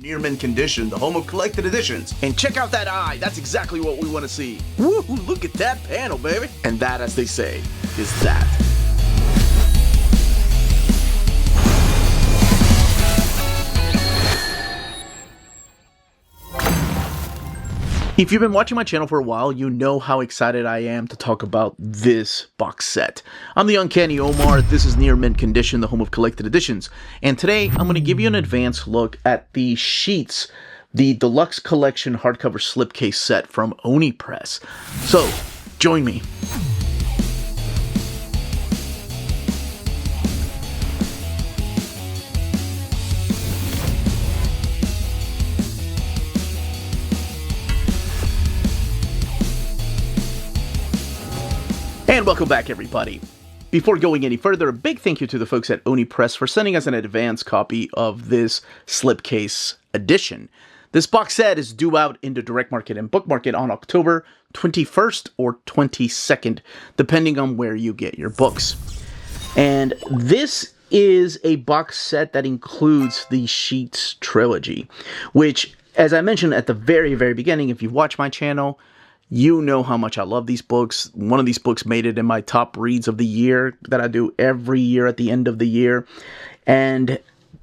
Near mint condition, the home of collected editions. And check out that eye, that's exactly what we want to see. Woo, look at that panel, baby. And that, as they say, is that. If you've been watching my channel for a while, you know how excited I am to talk about this box set. I'm the Uncanny Omar, this is Near Mint Condition, the home of collected editions. And today, I'm going to give you an advanced look at the Sheets, the Deluxe Collection Hardcover Slipcase Set from Oni Press. So, join me. And welcome back, everybody. Before going any further, a big thank you to the folks at Oni Press for sending us an advance copy of this slipcase edition. This box set is due out into direct market and book market on October 21st or 22nd, depending on where you get your books. And this is a box set that includes the Sheets trilogy, which, as I mentioned at the very beginning, if you've watched my channel, you know how much I love these books. One of these books made it in my top reads of the year that I do every year at the end of the year. And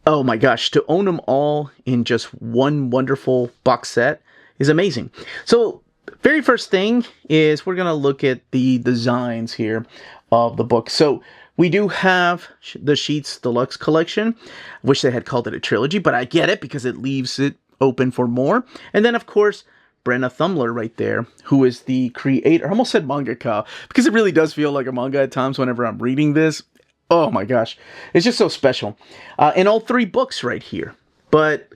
oh my gosh, to own them all in just one wonderful box set is amazing. So very first thing is we're going to look at the designs here of the book. So we do have the Sheets Deluxe Collection. I wish they had called it a trilogy, but I get it because it leaves it open for more. And then, of course, Brenna Thummler right there, who is the creator, I almost said mangaka, because it really does feel like a manga at times whenever I'm reading this. Oh my gosh, it's just so special. In all three books right here. But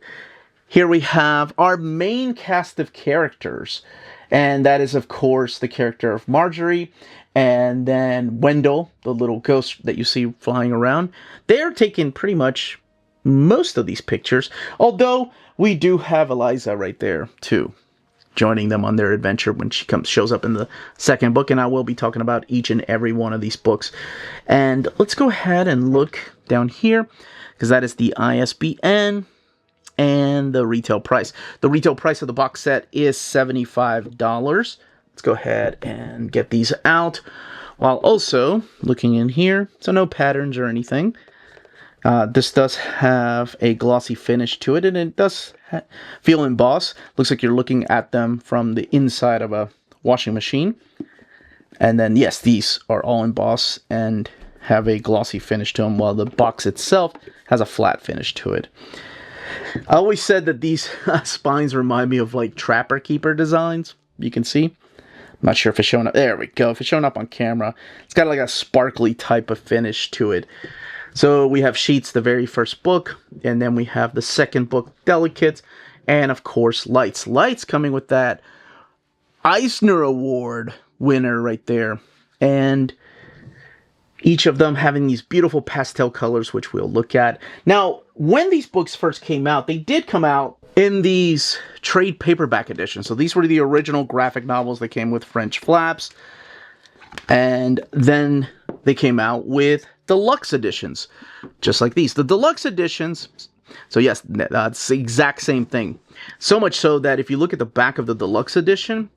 here we have our main cast of characters, and that is, of course, the character of Marjorie, and then Wendell, the little ghost that you see flying around. They're taking pretty much most of these pictures, although we do have Eliza right there, too, joining them on their adventure when she shows up in the second book, and I will be talking about each and every one of these books. And let's go ahead and look down here, because that is the ISBN and the retail price. The retail price of the box set is $75. Let's go ahead and get these out, while also looking in here, so no patterns or anything. This does have a glossy finish to it, and it does feel embossed. Looks like you're looking at them from the inside of a washing machine. And then, yes, these are all embossed and have a glossy finish to them, while the box itself has a flat finish to it. I always said that these spines remind me of like Trapper Keeper designs. You can see. I'm not sure if it's showing up. There we go. If it's showing up on camera, it's got like a sparkly type of finish to it. So we have Sheets, the very first book, and then we have the second book, Delicate, and of course, Lights. Lights coming with that Eisner Award winner right there. And each of them having these beautiful pastel colors, which we'll look at. Now, when these books first came out, they did come out in these trade paperback editions. So these were the original graphic novels that came with French flaps. And then they came out with deluxe editions, just like these. The deluxe editions, so yes, that's the exact same thing. So much so that if you look at the back of the deluxe edition,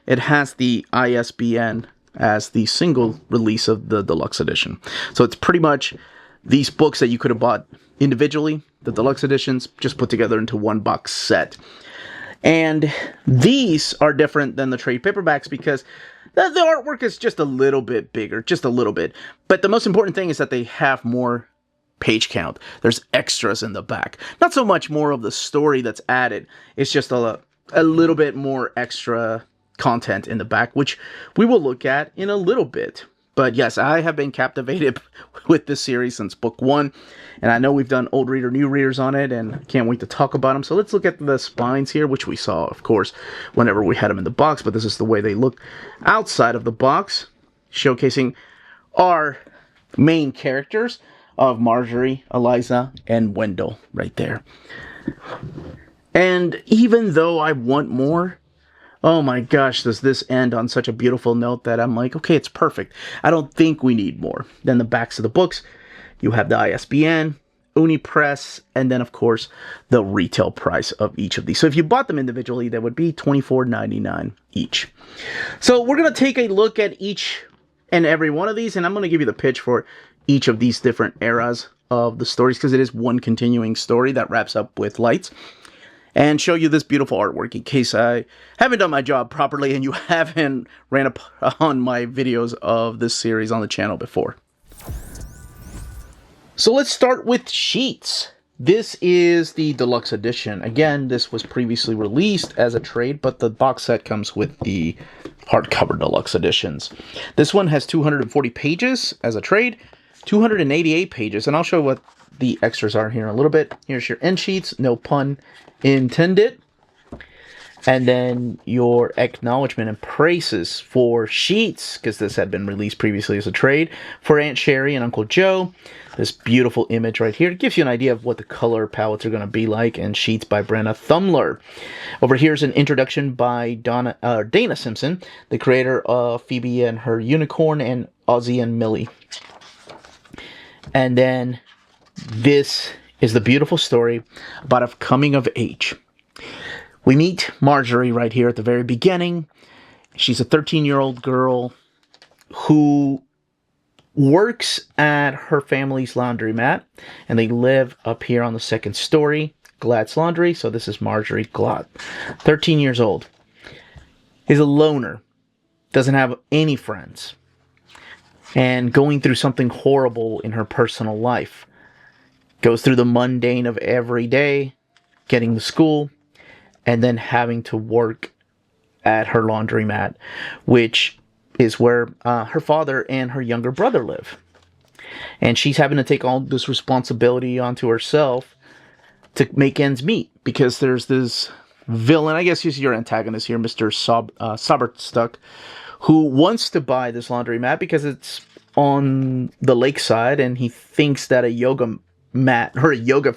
it has the ISBN as the single release of the deluxe edition. So it's pretty much these books that you could have bought individually, the deluxe editions, just put together into one box set. And these are different than the trade paperbacks because the artwork is just a little bit bigger, just a little bit. But the most important thing is that they have more page count. There's extras in the back. Not so much more of the story that's added. It's just a little bit more extra content in the back, which we will look at in a little bit. But yes, I have been captivated with this series since book one, and I know we've done old reader, new readers on it, and can't wait to talk about them. So let's look at the spines here, which we saw, of course, whenever we had them in the box, but this is the way they look outside of the box, showcasing our main characters of Marjorie, Eliza, and Wendell right there. And even though I want more, oh my gosh, does this end on such a beautiful note that I'm like, okay, it's perfect. I don't think we need more. Then the backs of the books, you have the ISBN, Oni Press, and then, of course, the retail price of each of these. So if you bought them individually, that would be $24.99 each. So we're going to take a look at each and every one of these, and I'm going to give you the pitch for each of these different eras of the stories, because it is one continuing story that wraps up with lights, and show you this beautiful artwork in case I haven't done my job properly and you haven't ran up on my videos of this series on the channel before. So let's start with Sheets. This is the deluxe edition. Again, this was previously released as a trade, but the box set comes with the hardcover deluxe editions. This one has 240 pages as a trade, 288 pages, and I'll show what the extras are here in a little bit. Here's your end sheets, no pun intended. And then your acknowledgement and praises for Sheets, because this had been released previously as a trade, for Aunt Sherry and Uncle Joe. This beautiful image right here. It gives you an idea of what the color palettes are going to be like, and Sheets by Brenna Thummler. Over here is an introduction by Dana Simpson, the creator of Phoebe and Her Unicorn and Ozzie and Millie. And then this is the beautiful story about a coming of age. We meet Marjorie right here at the very beginning. She's a 13-year-old girl who works at her family's laundromat, and they live up here on the second story, Glad's Laundry. So this is Marjorie Glad, 13 years old. Is a loner, doesn't have any friends, and going through something horrible in her personal life. Goes through the mundane of every day, getting to school, and then having to work at her laundromat, which is where her father and her younger brother live. And she's having to take all this responsibility onto herself to make ends meet, because there's this villain, I guess he's your antagonist here, Mr. Soberstuck, who wants to buy this laundromat because it's on the lakeside, and he thinks that a yoga mat or a yoga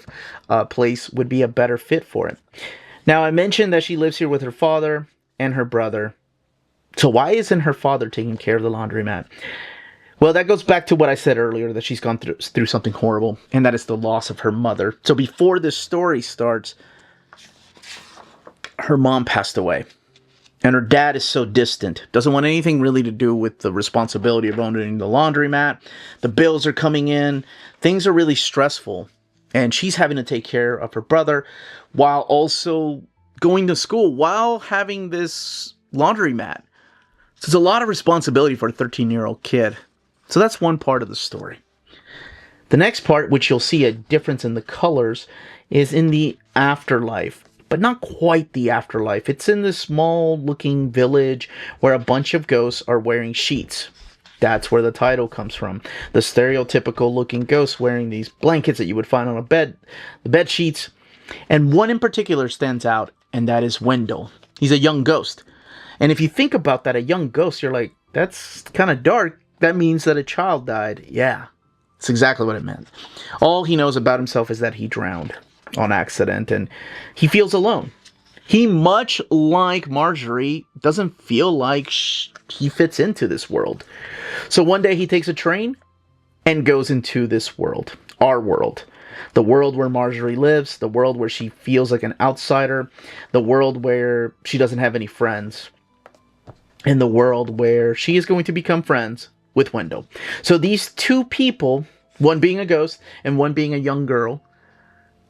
place would be a better fit for it. Now, I mentioned that she lives here with her father and her brother. So why isn't her father taking care of the laundromat? Well, that goes back to what I said earlier, that she's gone through something horrible, and that is the loss of her mother. So before this story starts, her mom passed away. And her dad is so distant, doesn't want anything really to do with the responsibility of owning the laundromat. The bills are coming in. Things are really stressful. And she's having to take care of her brother while also going to school, while having this laundromat. So it's a lot of responsibility for a 13-year-old kid. So that's one part of the story. The next part, which you'll see a difference in the colors, is in the afterlife. But not quite the afterlife. It's in this small-looking village where a bunch of ghosts are wearing sheets. That's where the title comes from. The stereotypical-looking ghosts wearing these blankets that you would find on a bed, the bed sheets. And one in particular stands out, and that is Wendell. He's a young ghost. And if you think about that, a young ghost, you're like, that's kind of dark. That means that a child died. Yeah, that's exactly what it meant. All he knows about himself is that he drowned on accident, and he feels alone. He, much like Marjorie, doesn't feel like he fits into this world. So one day he takes a train and goes into this world, our world. The world where Marjorie lives, the world where she feels like an outsider, the world where she doesn't have any friends, and the world where she is going to become friends with Wendell. So these two people, one being a ghost and one being a young girl,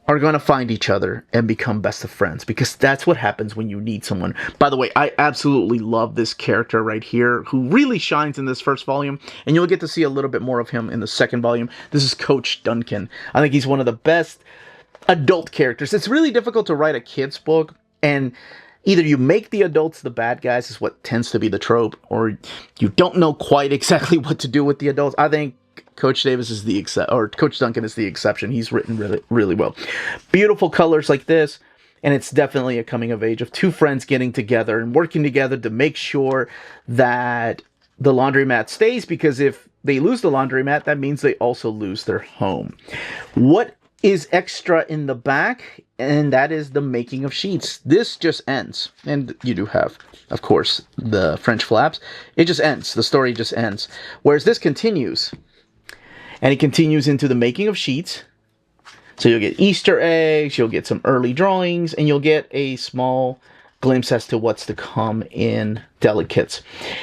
are going to find each other and become best of friends, because that's what happens when you need someone. By the way, I absolutely love this character right here, who really shines in this first volume, and you'll get to see a little bit more of him in the second volume. This is Coach Duncan. I think he's one of the best adult characters. It's really difficult to write a kid's book, and either you make the adults the bad guys, is what tends to be the trope, or you don't know quite exactly what to do with the adults. I think Coach Davis is the Coach Duncan is the exception. He's written really, really well. Beautiful colors like this, and it's definitely a coming of age of two friends getting together and working together to make sure that the laundromat stays, because if they lose the laundromat, that means they also lose their home. What is extra in the back? And that is the making of Sheets. This just ends, and you do have, of course, the French flaps. It just ends. The story just ends. Whereas this continues. And it continues into the making of Sheets, So you'll get Easter eggs, you'll get some early drawings, and you'll get a small glimpse as to what's to come in Delicates.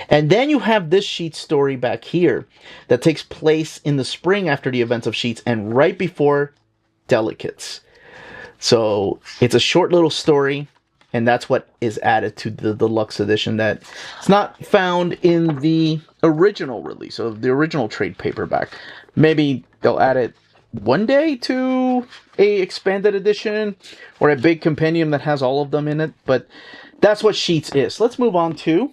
And then you have this Sheets story back here that takes place in the spring after the events of Sheets and right before Delicates. So it's a short little story, and that's what is added to the deluxe edition that it's not found in the original release of the original trade paperback. Maybe they'll add it one day to a expanded edition or a big compendium that has all of them in it, but that's what Sheets is. Let's move on to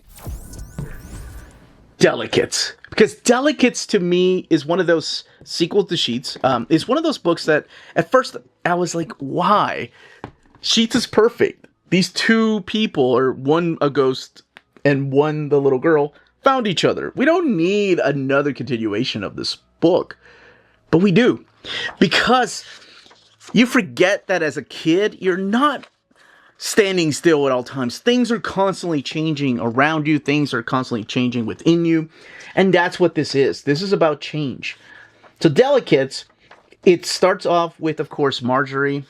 Delicates, because Delicates to me is one of those sequels to Sheets. It's one of those books that at first I was like, why? Sheets is perfect. These two people, or one a ghost and one the little girl, found each other. We don't need another continuation of this book, but we do. Because you forget that as a kid, you're not standing still at all times. Things are constantly changing around you. Things are constantly changing within you. And that's what this is. This is about change. So Delicates, it starts off with, of course, Marjorie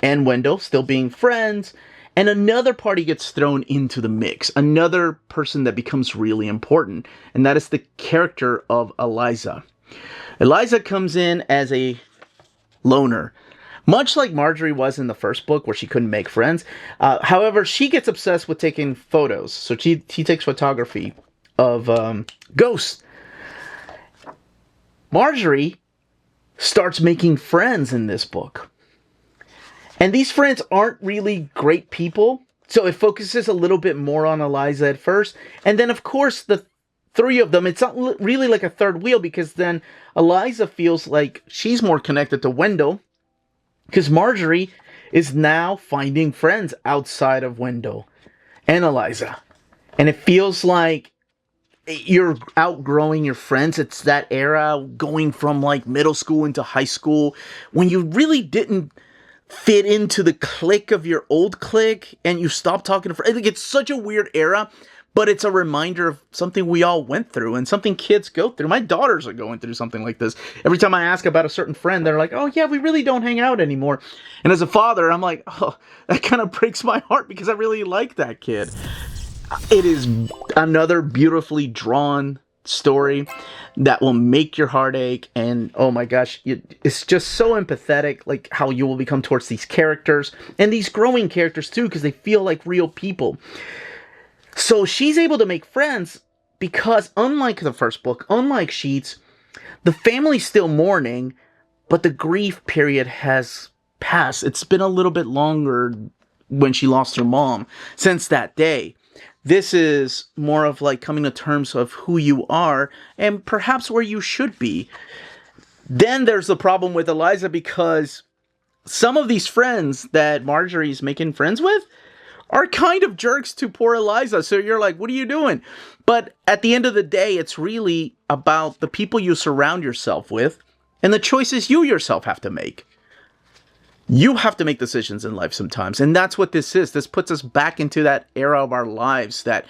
and Wendell still being friends. And another party gets thrown into the mix. Another person that becomes really important. And that is the character of Eliza. Eliza comes in as a loner, much like Marjorie was in the first book where she couldn't make friends. However, she gets obsessed with taking photos. So she takes photography of ghosts. Marjorie starts making friends in this book. And these friends aren't really great people. So it focuses a little bit more on Eliza at first. And then, of course, the three of them, it's not really like a third wheel, because then Eliza feels like she's more connected to Wendell because Marjorie is now finding friends outside of Wendell and Eliza. And it feels like you're outgrowing your friends. It's that era going from like middle school into high school when you really didn't fit into the clique of your old clique and you stopped talking to friends. Like, it's such a weird era. But it's a reminder of something we all went through and something kids go through. My daughters are going through something like this. Every time I ask about a certain friend, they're like, oh, yeah, we really don't hang out anymore. And as a father, I'm like, oh, that kind of breaks my heart because I really like that kid. It is another beautifully drawn story that will make your heart ache. And oh my gosh, it's just so empathetic, like how you will become towards these characters and these growing characters too, because they feel like real people. So she's able to make friends because, unlike the first book, unlike Sheets, the family's still mourning, but the grief period has passed. It's been a little bit longer when she lost her mom since that day. This is more of like coming to terms of who you are and perhaps where you should be. Then there's the problem with Eliza, because some of these friends that Marjorie's making friends with are kind of jerks to poor Eliza. So you're like, what are you doing? But at the end of the day, it's really about the people you surround yourself with and the choices you yourself have to make. You have to make decisions in life sometimes. And that's what this is. This puts us back into that era of our lives that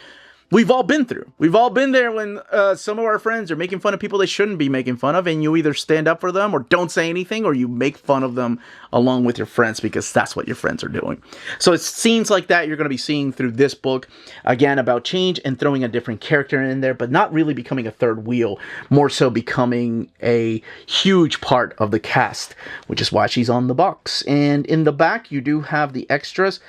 we've all been through. We've all been there when some of our friends are making fun of people they shouldn't be making fun of, and you either stand up for them or don't say anything, or you make fun of them along with your friends because that's what your friends are doing. So it seems like that you're going to be seeing through this book, again, about change and throwing a different character in there, but not really becoming a third wheel, more so becoming a huge part of the cast, which is why she's on the box. And in the back, you do have the extras.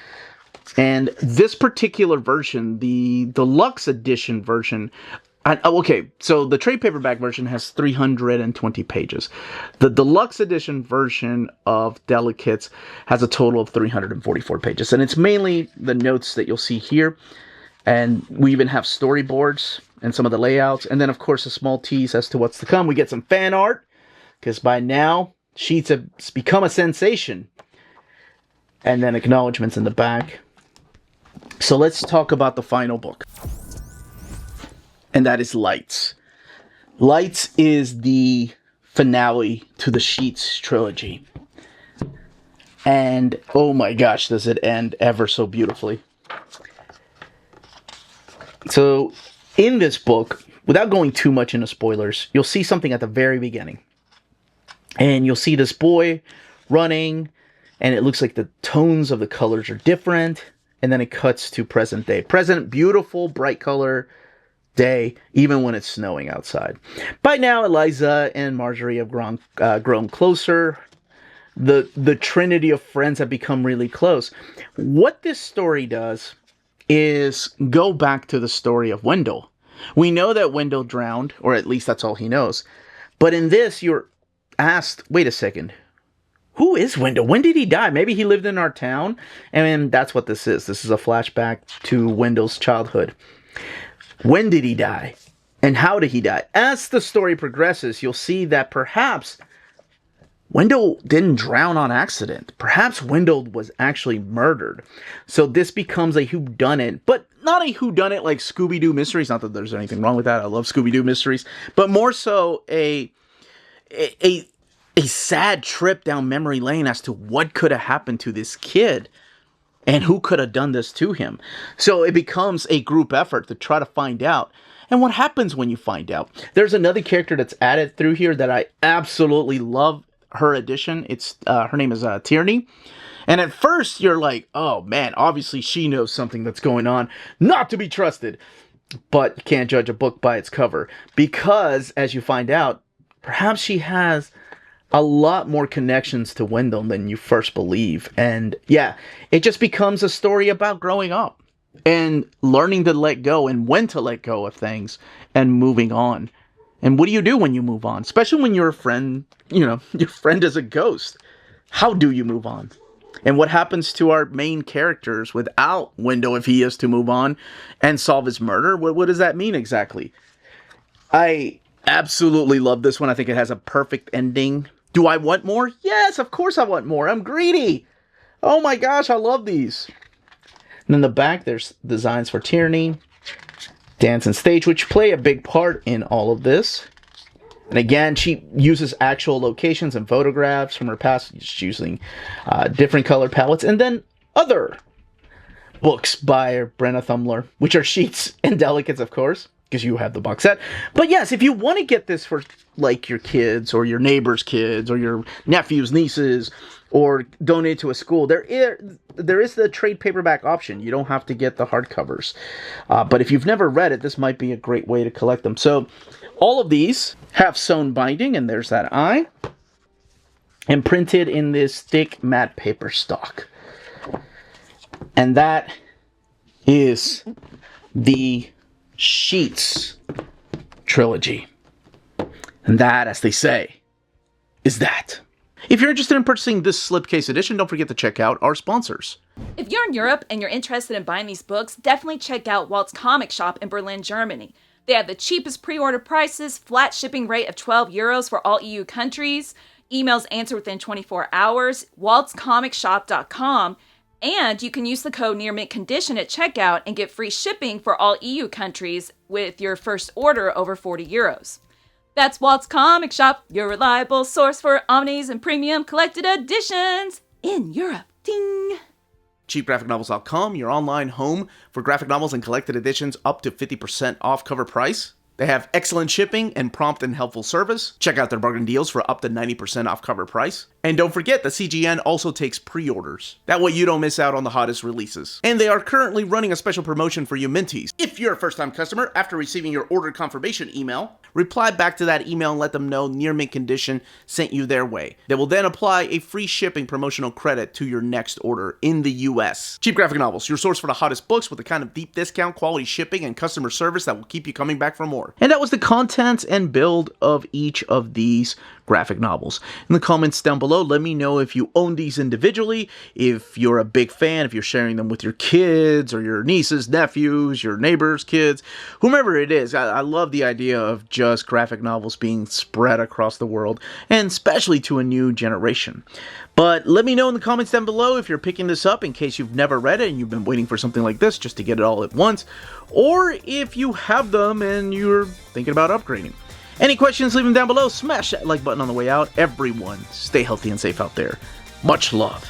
And this particular version, the deluxe edition version, okay, so the trade paperback version has 320 pages. The deluxe edition version of Delicates has a total of 344 pages. And it's mainly the notes that you'll see here. And we even have storyboards and some of the layouts. And then, of course, a small tease as to what's to come. We get some fan art, because by now, Sheets have become a sensation. And then acknowledgments in the back. So let's talk about the final book. And that is Lights. Lights is the finale to the Sheets trilogy. And oh my gosh, does it end ever so beautifully. So in this book, without going too much into spoilers, you'll see something at the very beginning. And you'll see this boy running, and it looks like the tones of the colors are different, and then it cuts to present day. Present, beautiful, bright color day, even when it's snowing outside. By now, Eliza and Marjorie have grown closer. The trinity of friends have become really close. What this story does is go back to the story of Wendell. We know that Wendell drowned, or at least that's all he knows. But in this, you're asked, wait a second, who is Wendell? When did he die? Maybe he lived in our town, and that's what this is. This is a flashback to Wendell's childhood. When did he die? And how did he die? As the story progresses, you'll see that perhaps Wendell didn't drown on accident. Perhaps Wendell was actually murdered. So this becomes a whodunit, but not a whodunit like Scooby-Doo mysteries. Not that there's anything wrong with that. I love Scooby-Doo mysteries. But more so a sad trip down memory lane as to what could have happened to this kid and who could have done this to him. So it becomes a group effort to try to find out. And what happens when you find out? There's another character that's added through here that I absolutely love her addition. It's her name is Tierney. And at first you're like, oh man, obviously she knows something that's going on. Not to be trusted. But you can't judge a book by its cover. Because, as you find out, perhaps she has a lot more connections to Wendell than you first believe. And yeah, it just becomes a story about growing up and learning to let go and when to let go of things and moving on. And what do you do when you move on? Especially when you're a friend, your friend is a ghost. How do you move on? And what happens to our main characters without Wendell if he is to move on and solve his murder? What does that mean exactly? I absolutely love this one. I think it has a perfect ending. Do I want more? Yes, of course I want more. I'm greedy. Oh my gosh, I love these. And in the back, there's designs for Tierney, dance and stage, which play a big part in all of this. And again, she uses actual locations and photographs from her past, just using different color palettes. And then other books by Brenna Thummler, which are Sheets and Delicates, of course, because you have the box set. But yes, if you want to get this for like your kids or your neighbor's kids or your nephews, nieces, or donate to a school, there is the trade paperback option. You don't have to get the hardcovers. But if you've never read it, this might be a great way to collect them. So all of these have sewn binding, and there's that eye, and printed in this thick matte paper stock. And that is the Sheets trilogy. And that, as they say, is that. If you're interested in purchasing this slipcase edition, don't forget to check out our sponsors. If you're in Europe and you're interested in buying these books, definitely check out Walt's Comic Shop in Berlin, Germany. They have the cheapest pre-order prices, flat shipping rate of €12 for all EU countries, emails answered within 24 hours, waltscomicshop.com, and you can use the code nearmintcon at checkout and get free shipping for all EU countries with your first order over €40. That's Walt's Comic Shop, your reliable source for omnis and premium collected editions in Europe. Ding! CheapGraphicNovels.com, your online home for graphic novels and collected editions up to 50% off cover price. They have excellent shipping and prompt and helpful service. Check out their bargain deals for up to 90% off cover price. And don't forget, the CGN also takes pre-orders. That way you don't miss out on the hottest releases. And they are currently running a special promotion for you Minties. If you're a first-time customer, after receiving your order confirmation email, reply back to that email and let them know Near Mint Condition sent you their way. They will then apply a free shipping promotional credit to your next order in the US. Cheap Graphic Novels, your source for the hottest books with the kind of deep discount, quality shipping, and customer service that will keep you coming back for more. And that was the contents and build of each of these graphic novels. In the comments down below, let me know if you own these individually, if you're a big fan, if you're sharing them with your kids or your nieces, nephews, your neighbors' kids, whomever it is. I love the idea of just graphic novels being spread across the world, and especially to a new generation. But let me know in the comments down below if you're picking this up in case you've never read it and you've been waiting for something like this just to get it all at once, or if you have them and you're thinking about upgrading. Any questions, leave them down below. Smash that like button on the way out. Everyone, stay healthy and safe out there. Much love.